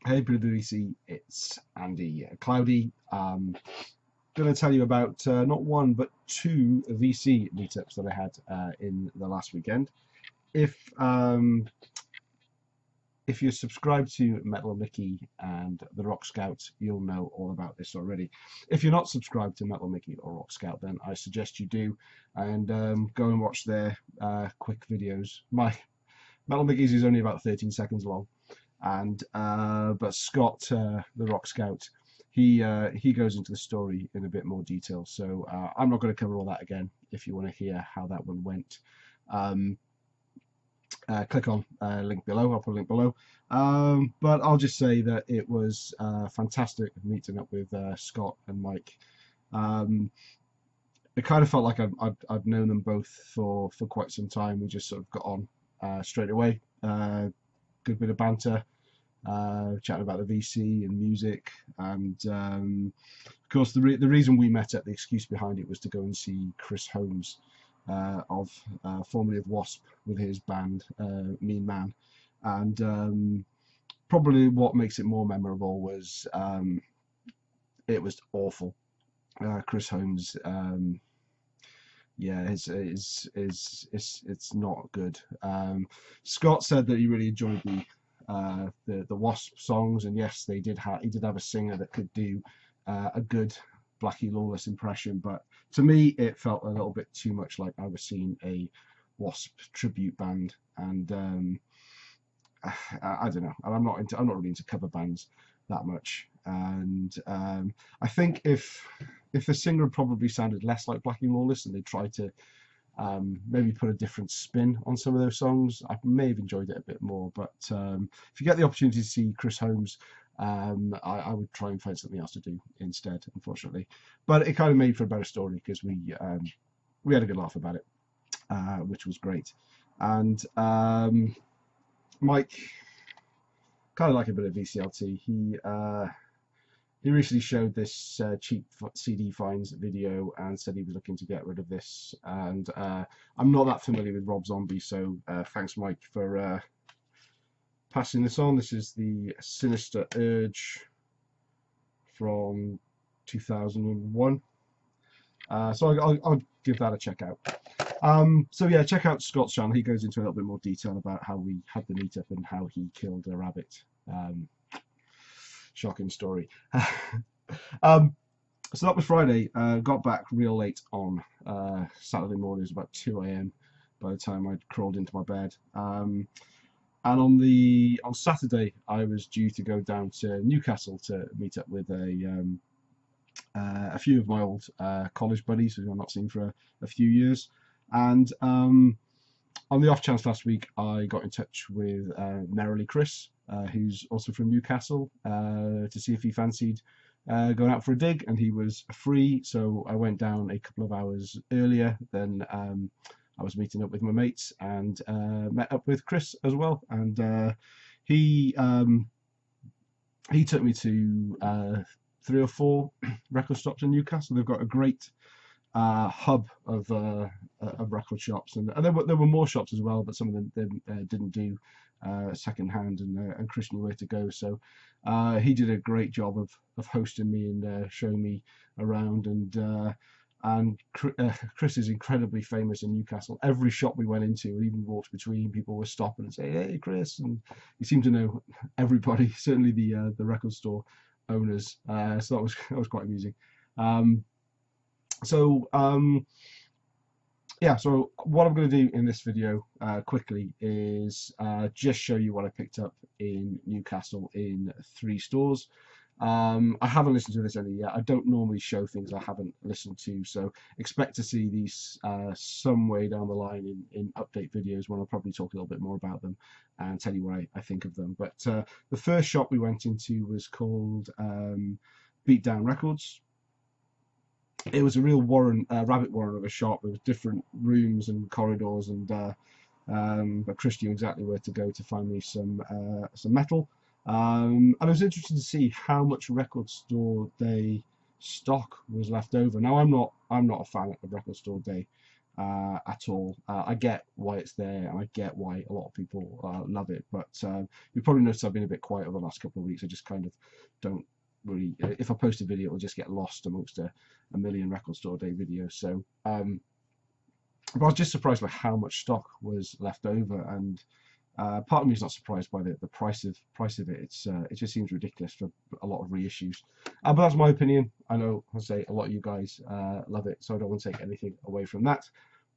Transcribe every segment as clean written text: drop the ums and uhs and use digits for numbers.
Hey Brother VC, it's Andy Cloudy. Going to tell you about not one but two VC meetups that I had in the last weekend. If um, if you're subscribed to Metal Mickey and the Rock Scout, you'll know all about this already. If you're not subscribed to Metal Mickey or Rock Scout, then I suggest you do and go and watch their quick videos. My Metal Mickey's is only about 13 seconds long. And but Scott, the Rock Scout, he goes into the story in a bit more detail. So I'm not going to cover all that again. If you want to hear how that one went, um, click on link below. I'll put a link below. But I'll just say that it was fantastic meeting up with Scott and Mike. It kind of felt like I've known them both for quite some time. We just sort of got on straight away. Good bit of banter, chatting about the VC and music, and of course the reason we met up, the excuse behind it, was to go and see Chris Holmes, of formerly of Wasp, with his band Mean Man, and probably what makes it more memorable was it was awful. Chris Holmes, yeah, it's not good. Scott said that he really enjoyed the Wasp songs, and yes, he did have a singer that could do a good Blackie Lawless impression, but to me it felt a little bit too much like I was seeing a Wasp tribute band, and I don't know. I'm not really into cover bands that much, and I think if the singer had probably sounded less like Blackie Lawless and they tried to maybe put a different spin on some of those songs, I may have enjoyed it a bit more. But if you get the opportunity to see Chris Holmes, I would try and find something else to do instead, unfortunately. But it kind of made for a better story because we had a good laugh about it, which was great. And Mike, kind of like a bit of VCLT, he recently showed this cheap CD finds video and said he was looking to get rid of this. And I'm not that familiar with Rob Zombie, so thanks, Mike, for passing this on. This is the Sinister Urge from 2001. So I'll give that a check out. So yeah, check out Scott's channel. He goes into a little bit more detail about how we had the meetup and how he killed a rabbit. Shocking story. So that was Friday. Got back real late on Saturday morning. It was about 2 a.m. by the time I'd crawled into my bed. And on Saturday, I was due to go down to Newcastle to meet up with a few of my old college buddies who I've not seen for a few years. And on the off chance last week, I got in touch with Merrily Chris, who's also from Newcastle, to see if he fancied going out for a dig, and he was free. So I went down a couple of hours earlier than I was meeting up with my mates, and met up with Chris as well. And he took me to 3 or 4 record shops in Newcastle. They've got a great hub of record shops, and there were more shops as well, but some of them didn't do second hand, and Chris knew where to go, so he did a great job of hosting me and showing me around. And Chris is incredibly famous in Newcastle. Every shop we went into, or even walked between, people were stopping and saying, "Hey, Chris!" And he seemed to know everybody, certainly the record store owners. So that was quite amusing. Yeah, so what I'm going to do in this video quickly is just show you what I picked up in Newcastle in 3 stores. I haven't listened to this any yet. I don't normally show things I haven't listened to, so expect to see these some way down the line in update videos when I'll probably talk a little bit more about them and tell you what I think of them. But the first shop we went into was called Beatdown Records. It was a real rabbit warren of a shop. There was different rooms and corridors, and but Chris knew exactly where to go to find me some metal. And it was interesting to see how much record store day stock was left over. Now I'm not a fan of record store day. at all. I get why it's there, and I get why a lot of people love it, but you probably noticed I've been a bit quiet over the last couple of weeks. I just kind of don't really, if I post a video, it'll just get lost amongst a million record store day videos. So but I was just surprised by how much stock was left over, and part of me is not surprised by the price of it. It just seems ridiculous for a lot of reissues. But that's my opinion. I know, I say, a lot of you guys love it, so I don't want to take anything away from that.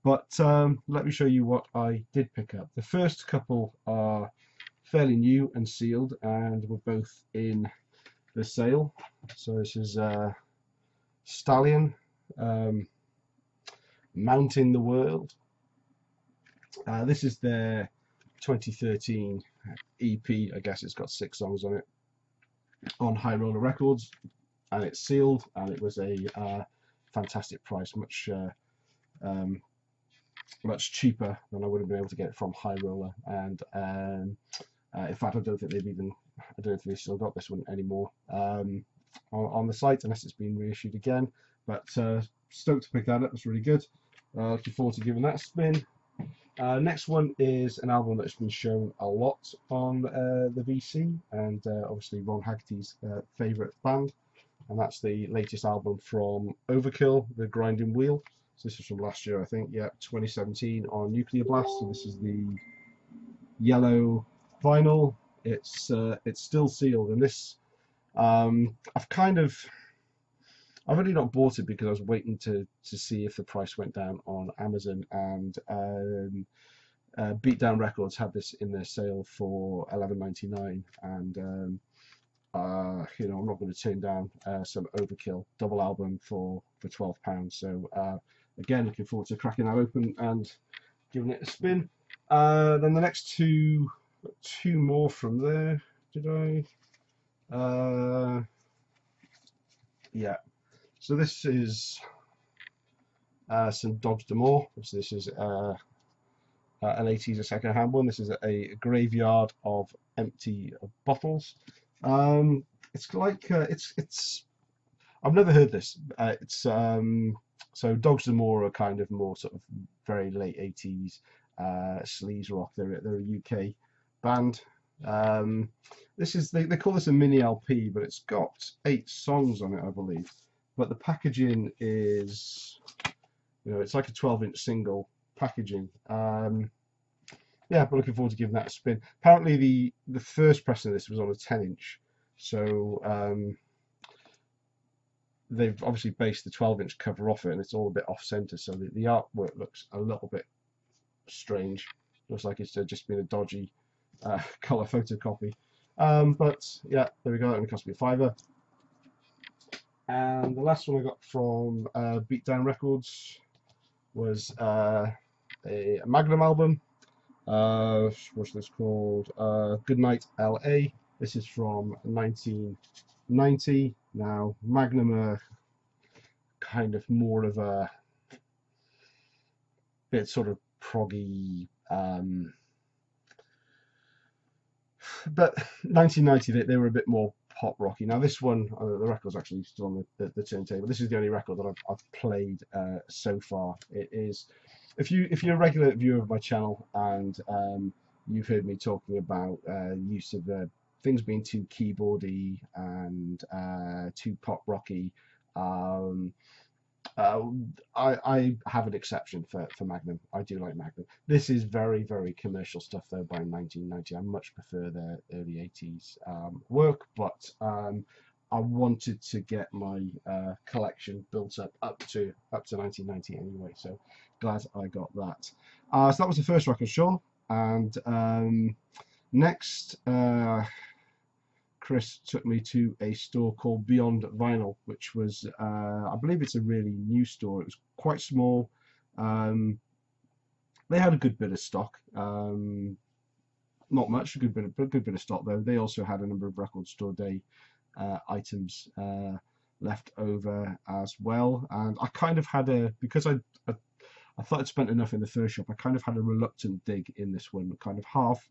But let me show you what I did pick up. The first couple are fairly new and sealed, and were both in the sale. So this is Stallion, Mountain the World. This is their 2013 EP. I guess it's got 6 songs on it, on High Roller Records, and it's sealed, and it was a fantastic price, much cheaper than I would have been able to get it from High Roller. And in fact, I don't think they've still got this one anymore on the site, unless it's been reissued again. But stoked to pick that up. It's really good. Looking forward to giving that a spin. Next one is an album that's been shown a lot on the VC, and obviously Ron Haggerty's favourite band, and that's the latest album from Overkill, The Grinding Wheel. So this is from last year, I think, yeah, 2017, on Nuclear Blast. So this is the yellow vinyl. It's still sealed, and this I've only not bought it because I was waiting to see if the price went down on Amazon, and Beatdown Records had this in their sale for $11.99, and you know, I'm not going to turn down some Overkill double album for £12. So again, looking forward to cracking that open and giving it a spin. Then the next two more from there. Did I? Yeah. So this is some Dogs d'Amour. So this is an 80s second-hand one. This is a graveyard of empty bottles. It's like it's. I've never heard this. So Dogs d'Amour are kind of more sort of very late 80s sleaze rock. They're a UK band. This is they call this a mini LP, but it's got 8 songs on it, I believe. But the packaging is, you know, it's like a 12-inch single packaging. Yeah, but looking forward to giving that a spin. Apparently the first press of this was on a 10-inch, so they've obviously based the 12-inch cover off it, and it's all a bit off-center, so the artwork looks a little bit strange. Looks like it's just been a dodgy color photocopy. But yeah, there we go. It only cost me £5. And the last one I got from Beatdown Records was a Magnum album. What's this called? Goodnight LA. This is from 1990. Now, Magnum are kind of more of a bit sort of proggy, but 1990 they were a bit more pop rocky. Now this one, the record's actually still on the turntable. This is the only record that I've played so far. It is, if you're a regular viewer of my channel, and you've heard me talking about use of things being too keyboardy and too pop rocky, I have an exception for Magnum. I do like Magnum. This is very, very commercial stuff though by 1990. I much prefer their early 80s work, but I wanted to get my collection built up to 1990 anyway, so glad I got that. So that was the first record, sure. And next, Chris took me to a store called Beyond Vinyl, which was, I believe it's a really new store. It was quite small. They had a good bit of stock. Not much, a good bit of stock though. They also had a number of Record Store Day items left over as well. And I kind of had because I thought I'd spent enough in the first shop, I kind of had a reluctant dig in this one, kind of half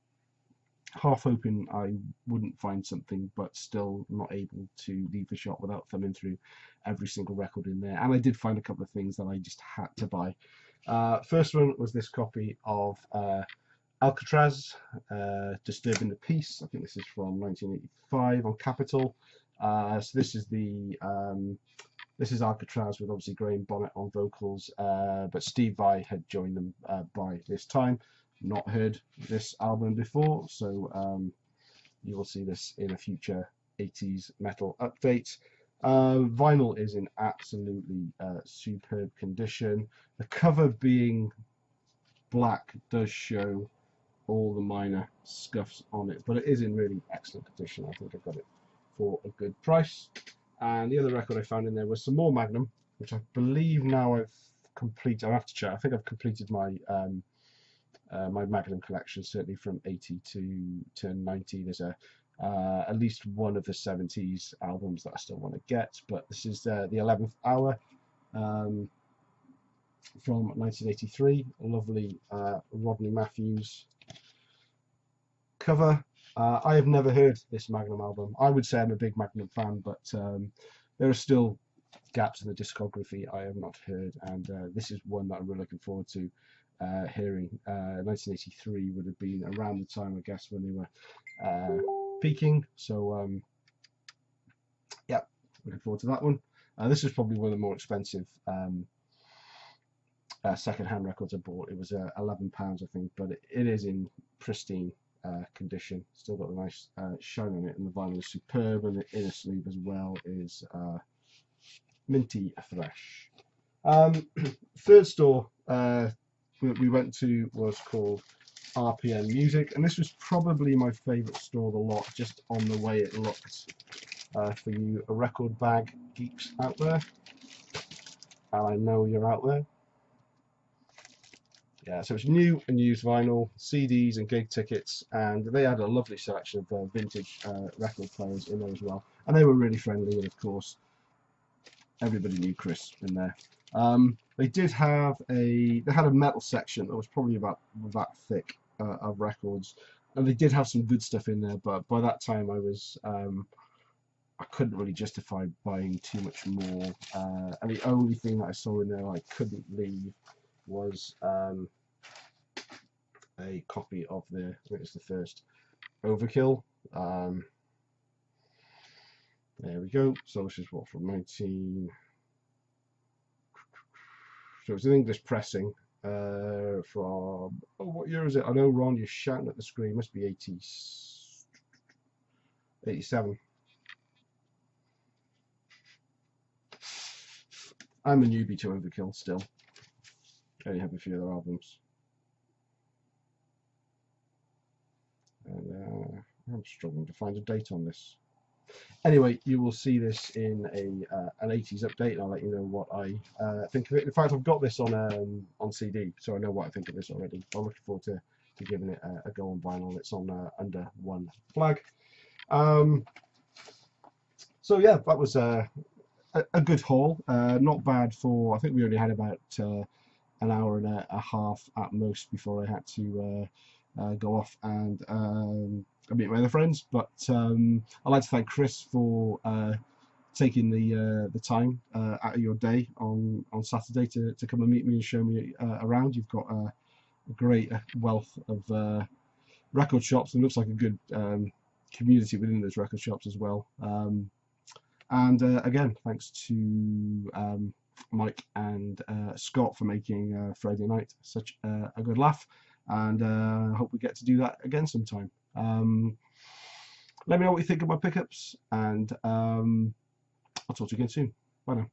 hoping I wouldn't find something, but still not able to leave the shop without thumbing through every single record in there. And I did find a couple of things that I just had to buy. First one was this copy of Alcatraz, Disturbing the Peace. I think this is from 1985 on Capitol. So this is the this is Alcatraz with obviously Graham Bonnet on vocals, but Steve Vai had joined them by this time. Not heard this album before, so you will see this in a future 80s metal update. Vinyl is in absolutely superb condition. The cover being black does show all the minor scuffs on it, but it is in really excellent condition. I think I got it for a good price. And the other record I found in there was some more Magnum, which I believe now I've completed. I have to check. I think I've completed my my Magnum collection, certainly from 80 to 90. There's at least one of the 70s albums that I still want to get, but this is the 11th Hour from 1983. A lovely Rodney Matthews cover. I have never heard this Magnum album. I would say I'm a big Magnum fan, but there are still gaps in the discography I have not heard, and this is one that I'm really looking forward to hearing. 1983 would have been around the time, I guess, when they were peaking. So yeah, looking forward to that one. This is probably one of the more expensive second-hand records I bought. It was £11, I think, but it is in pristine condition. Still got a nice shine on it, and the vinyl is superb, and the inner sleeve as well is minty fresh. Third store we went to was called RPM Music, and this was probably my favourite store of the lot, just on the way it looked. For you record bag geeks out there, and I know you're out there. Yeah, so it's new and used vinyl, CDs and gig tickets, and they had a lovely selection of vintage record players in there as well, and they were really friendly, and of course everybody knew Chris in there. They did have they had a metal section that was probably about that thick of records, and they did have some good stuff in there, but by that time I was I couldn't really justify buying too much more, and the only thing that I saw in there I couldn't leave was a copy of I think it's the first Overkill. There we go. So this is what, from 19. So it's an English pressing from, oh, what year is it? I know, Ron, you're shouting at the screen. It must be 87. I'm a newbie to Overkill still. I only have a few other albums. And I'm struggling to find a date on this. Anyway, you will see this in an 80s update, and I'll let you know what I think of it. In fact, I've got this on CD, so I know what I think of this already. I'm looking forward to giving it a go on vinyl. It's on Under One Flag. So yeah, that was a good haul. Not bad for, I think we only had about an hour and a half at most before I had to go off and meet my other friends. But I'd like to thank Chris for taking the time out of your day on Saturday to come and meet me and show me around. You've got a great wealth of record shops, and looks like a good community within those record shops as well. And again, thanks to Mike and Scott for making Friday night such a good laugh, and I hope we get to do that again sometime. Let me know what you think of my pickups, and I'll talk to you again soon. Bye now.